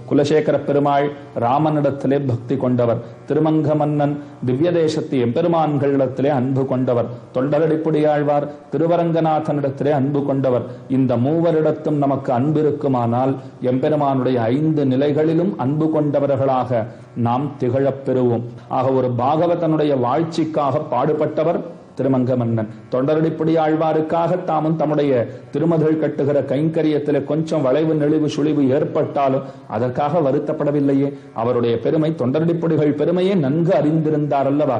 குலசேகர பெருமாள் ராமனிடத்திலே பக்தி கொண்டவர், திருமங்க மன்னன் திவ்ய தேசத்து எம்பெருமான்களிடத்திலே அன்பு கொண்டவர், தொண்டரடிப்புடியாழ்வார் திருவரங்கநாதனிடத்திலே அன்பு கொண்டவர். இந்த மூவரிடத்தும் நமக்கு அன்பு இருக்குமானால் எம்பெருமானுடைய 5 நிலைகளிலும் அன்பு கொண்டவர்களாக நாம் திகழப் பெறுவோம். ஆக ஒரு பாகவதனுடைய வாழ்ச்சிக்காக பாடுபட்டவர் திருமங்க மன்னன். தொண்டரடிப்புடி ஆழ்வாருக்காக தாமும் தம்முடைய திருமகள் கட்டுகிற கைங்கரியத்திலே கொஞ்சம் வளைவு நெளிவு சுழிவு ஏற்பட்டாலும் அதற்காக வருத்தப்படவில்லையே. அவருடைய பெருமை, தொண்டரடிப்புடிகள் பெருமையை நன்கு அறிந்திருந்தார் அல்லவா.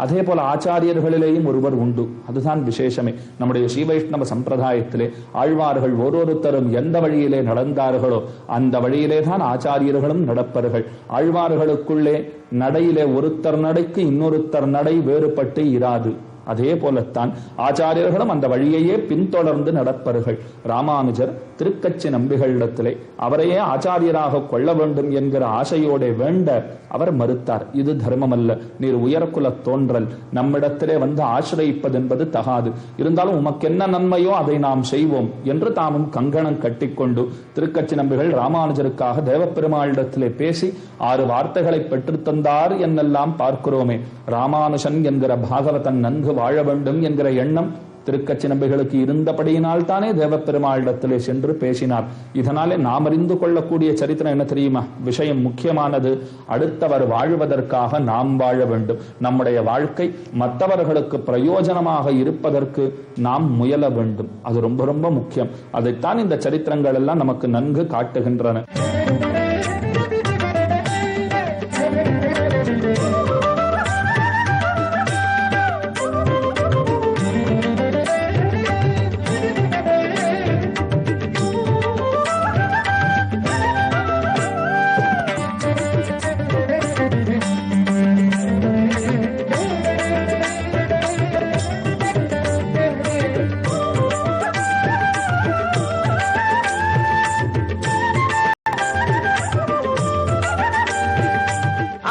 அதே போல ஆச்சாரியர்களிலேயும் ஒருவர் உண்டு, அதுதான் விசேஷமே. நம்முடைய ஸ்ரீ வைஷ்ணவ சம்பிரதாயத்திலே ஆழ்வார்கள் ஒருத்தரும் எந்த வழியிலே நடந்தார்களோ அந்த வழியிலே தான் ஆச்சாரியர்களும் நடப்பர்கள். ஆழ்வார்களுக்குள்ளே நடையிலே ஒருத்தர் நடைக்கு இன்னொருத்தர் நடை வேறுபட்டு இராது. அதே போலத்தான் ஆச்சாரியர்களும் அந்த வழியையே பின்தொடர்ந்து நடப்பர்கள். ராமானுஜர் திருக்கச்சி நம்பிகளிடத்திலே அவரையே ஆச்சாரியராக கொள்ள வேண்டும் என்கிற ஆசையோட வேண்ட அவர் மறுத்தார். இது தர்மம் அல்ல, நீர் உயர்குல தோன்றல், நம்மிடத்திலே வந்து ஆசிரயிப்பது என்பது தகாது. இருந்தாலும் உமக்கு என்ன நன்மையோ அதை நாம் செய்வோம் என்று தாமும் கங்கணம் கட்டிக்கொண்டு திருக்கச்சி நம்பிகள் ராமானுஜருக்காக தேவப்பெருமாளிடத்திலே பேசி 6 வார்த்தைகளை பெற்றுத்தந்தார் என்னெல்லாம் பார்க்கிறோமே. ராமானுஜன் என்கிற பாகவதன் நன்கு வாழ வேண்டும் என்கிற எண்ணம் திருக்கச்சி நம்பிகளுக்கு இருந்தபடியினால் தானே தேவப்பெருமாளிடத்திலே சென்று பேசினார். இதனாலே நாம் அறிந்து கொள்ளக்கூடிய சரித்திரம் என்ன தெரியுமா? விஷயம் முக்கியமானது. அடுத்தவர் வாழ்வதற்காக நாம் வாழ வேண்டும். நம்முடைய வாழ்க்கை மற்றவர்களுக்கு பிரயோஜனமாக இருப்பதற்கு நாம் முயல வேண்டும். அது ரொம்ப ரொம்ப முக்கியம். அதைத்தான் இந்த சரித்திரங்கள் எல்லாம் நமக்கு நன்கு காட்டுகின்றன.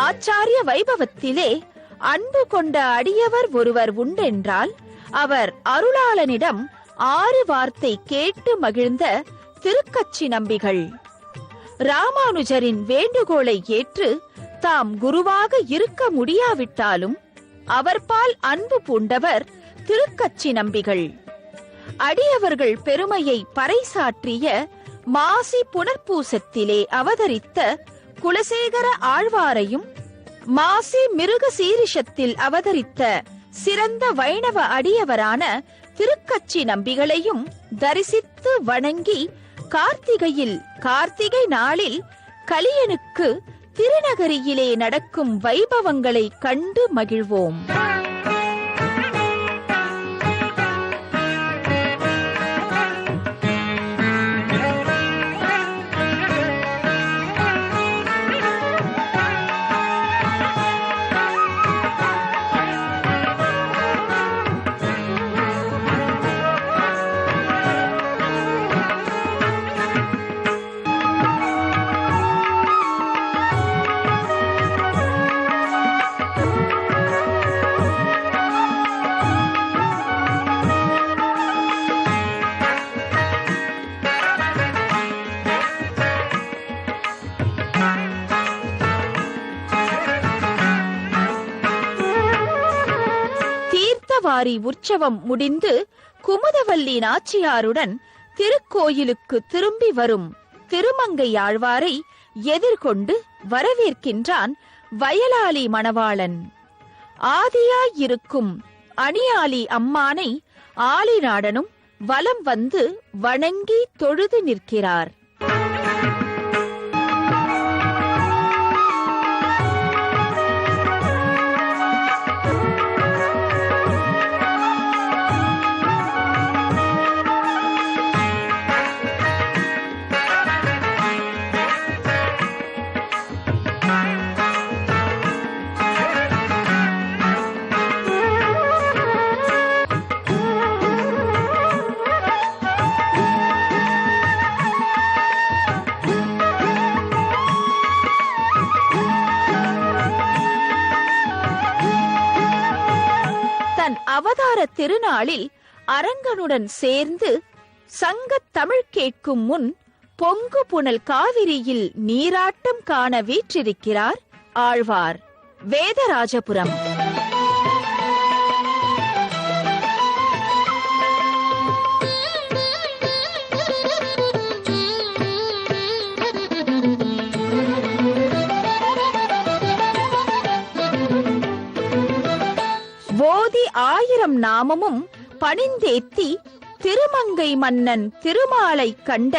ஆச்சாரிய வைபவத்திலே அன்பு கொண்ட அடியவர் ஒருவர் உண்டென்றால் அவர் அருளாளனிடம் 6 வார்த்தை கேட்டு மகிழ்ந்த திருக்கச்சி நம்பிகள். ராமானுஜரின் வேண்டுகோளை ஏற்று தாம் குருவாக இருக்க முடியாவிட்டாலும் அவர்பால் அன்பு பூண்டவர் திருக்கச்சி நம்பிகள். அடியவர்கள் பெருமையை பறைசாற்றிய மாசி புனர்பூசத்திலே அவதரித்த குலசேகர ஆழ்வாரையும் மாசி மிருக சீரிஷத்தில் அவதரித்த சிறந்த வைணவ அடியவரான திருக்கச்சி நம்பிகளையும் தரிசித்து வணங்கி கார்த்திகையில் கார்த்திகை நாளில் கலியனுக்கு திருநகரியிலே நடக்கும் வைபவங்களை கண்டு மகிழ்வோம். உற்சவம் முடிந்து குமுதவல்லி நாச்சியாருடன் திருக்கோயிலுக்கு திரும்பி வரும் திருமங்கையாழ்வாரை எதிர்கொண்டு வரவேற்கின்றான் வயலாளி மணவாளன். ஆதியாயிருக்கும் அணியாளி அம்மானை ஆலிநாடனும் வலம் வந்து வணங்கி தொழுது நிற்கிறார். அவதார திருநாளில் அரங்கனுடன் சேர்ந்து சங்கத் தமிழ் கேட்கும் முன் பொங்கு புனல் காவிரியில் நீராட்டம் காண வீற்றிருக்கிறார் ஆழ்வார். வேதராஜபுரம். ஓதி 1000 நாமமும் பணிந்தேத்தி திருமங்கை மன்னன் திருமாலை கண்ட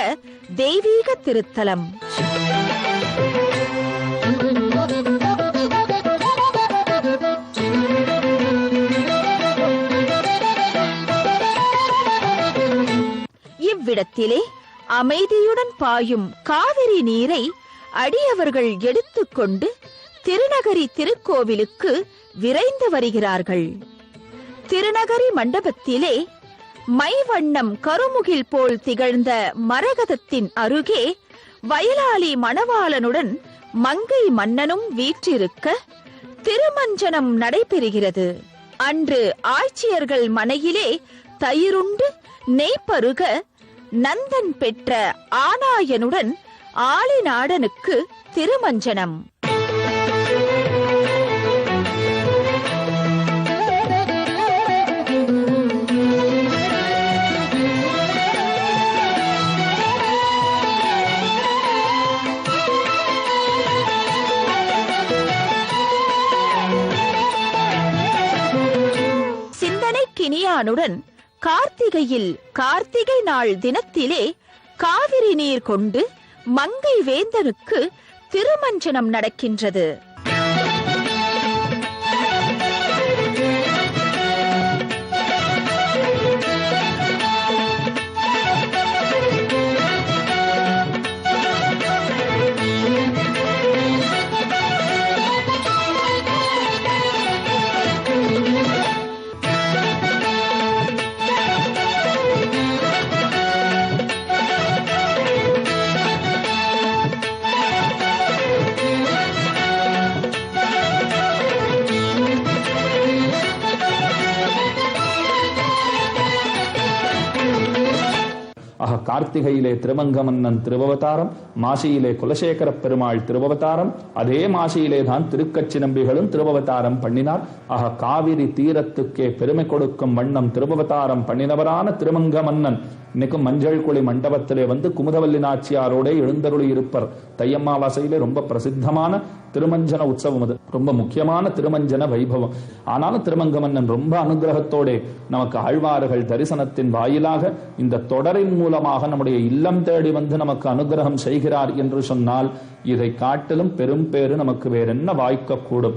தெய்வீக திருத்தலம். இவ்விடத்திலே அமைதியுடன் பாயும் காவிரி நீரை அடியவர்கள் எடுத்துக்கொண்டு திருநகரி திருக்கோவிலுக்கு விரைந்து வருகிறார்கள். திருநகரி மண்டபத்திலே மைவண்ணம் கருமுகில் போல் திகழ்ந்த மரகதத்தின் அருகே வயலாளி மணவாளனுடன் மங்கை மன்னனும் வீற்றிருக்க திருமஞ்சனம் நடைபெறுகிறது. அன்று ஆட்சியர்கள் மனையிலே தயிருண்டு நெய்ப்பருக நந்தன் பெற்ற ஆனாயனுடன் ஆளிநாடனுக்கு திருமஞ்சனம். கினியானுடன் கார்த்திகையில் கார்த்திகை நாள் தினத்திலே காவிரி நீர் கொண்டு மங்கை வேந்தனுக்கு திருமஞ்சனம் நடக்கின்றது. கார்த்திகையிலே திருமங்க மன்னன் திருவவதாரம், மாசியிலே குலசேகர பெருமாள் திருவவதாரம், அதே மாசியிலே தான் திருக்கச்சி நம்பிகளும் திருவவதாரம் பண்ணினார். காவிரி தீரத்துக்கே பெருமை கொடுக்கும் வண்ணம் திருவவதாரம் பண்ணினவரான திருமங்க மன்னன் இன்னைக்கும் மஞ்சள் குழி மண்டபத்திலே வந்து குமுதவல்லி நாச்சியாரோட எழுந்தருளி இருப்பர். தையம்மாவாசையிலே ரொம்ப பிரசித்தமான திருமஞ்சன உற்சவம், அது ரொம்ப முக்கியமான திருமஞ்சன வைபவம். ஆனாலும் திருமங்க மன்னன் ரொம்ப அனுகிரகத்தோட நமக்கு ஆழ்வார்கள் தரிசனத்தின் வாயிலாக இந்த தொடரின் மூலமாக நம்முடைய இல்லம் தேடி வந்து நமக்கு அனுகிரகம் செய்கிறார் என்று சொன்னால் இதை காட்டிலும் பெரும் பேரு நமக்கு வேற என்ன வாய்க்க கூடும்.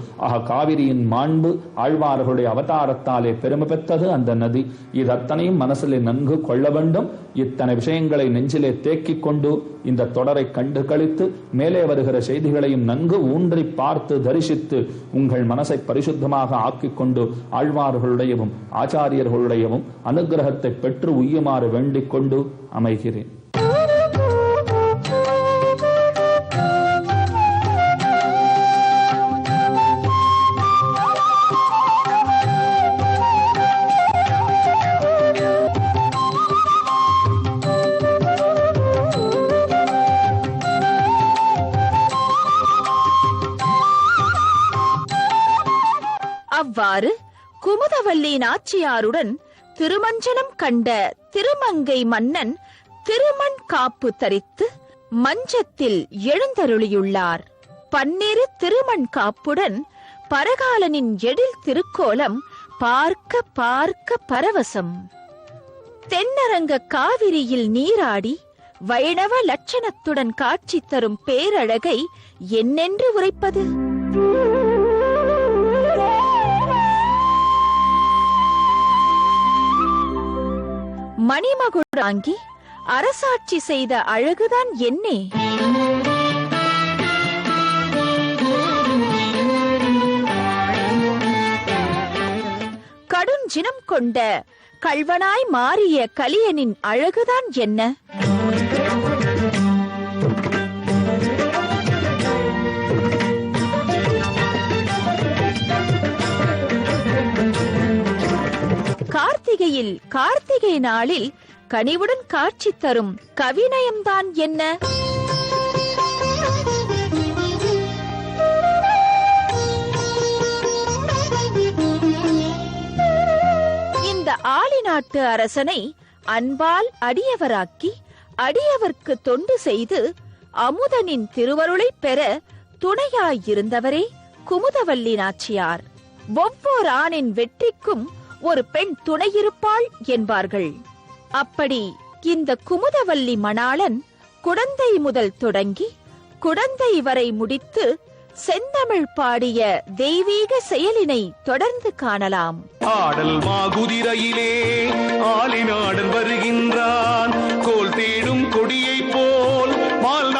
காவிரியின் மாண்பு ஆழ்வார்களுடைய அவதாரத்தாலே பெருமை பெற்றது அந்த நதி. இது அத்தனையும் மனசிலே நன்கு கொள்ள வேண்டும். இத்தனை விஷயங்களை நெஞ்சிலே தேக்கிக் கொண்டு இந்த தொடரை கண்டு கழித்து மேலே வருகிற செய்திகளையும் நன்கு ஊன்றி பார்த்து தரிசித்து உங்கள் மனசை பரிசுத்தமாக ஆக்கிக் கொண்டு ஆழ்வார்களுடையவும் ஆச்சாரியர்களுடையவும் அனுகிரகத்தை பெற்று உய்யுமாறு வேண்டிக் கொண்டு அமைகிறேன். அவ்வாறு குமுதவல்லி நாச்சியாருடன் திருமஞ்சனம் கண்ட திருமங்கை மன்னன் திருமண் காப்பு தரித்து மஞ்சத்தில் எழுந்தருளியுள்ளார். பன்னிரு திருமண் காப்புடன் பரகாலனின் எழில் திருக்கோலம் பார்க்க பார்க்க பரவசம். தென்னரங்க காவிரியில் நீராடி வைணவ லட்சணத்துடன் காட்சி தரும் பேரழகை என்னென்று உரைப்பது? மணிமகுடாங்கி அரசாட்சி செய்த அழகுதான் என்னே. கடுஞ்சினம் கொண்ட கள்வனாய் மாறிய கலியனின் அழகுதான் என்ன? கார்த்திகையில் கார்த்திகை நாளில் கனிவுடன் காட்சி தரும் கவிநயம்தான் என்ன? இந்த ஆளிநாட்டு அரசனை அன்பால் அடியவராக்கி அடியவர்க்கு தொண்டு செய்து அமுதனின் திருவருளை பெற துணையாயிருந்தவரே குமுதவல்லி நாச்சியார். ஒவ்வொரு ஆணின் வெற்றிக்கும் ஒரு பெண் துணையிருப்பாள் என்பார்கள். அப்படி இந்த குமுதவல்லி மணாளன் குடந்தை முதல் தொடங்கி குடந்தை வரை முடித்து செந்தமிழ் பாடிய தெய்வீக செயலினை தொடர்ந்து காணலாம். ஆடல் மாகுதிரையிலே ஆலிநாடன் வருகின்றான், கோல் தேடும் கொடியை போல் மால்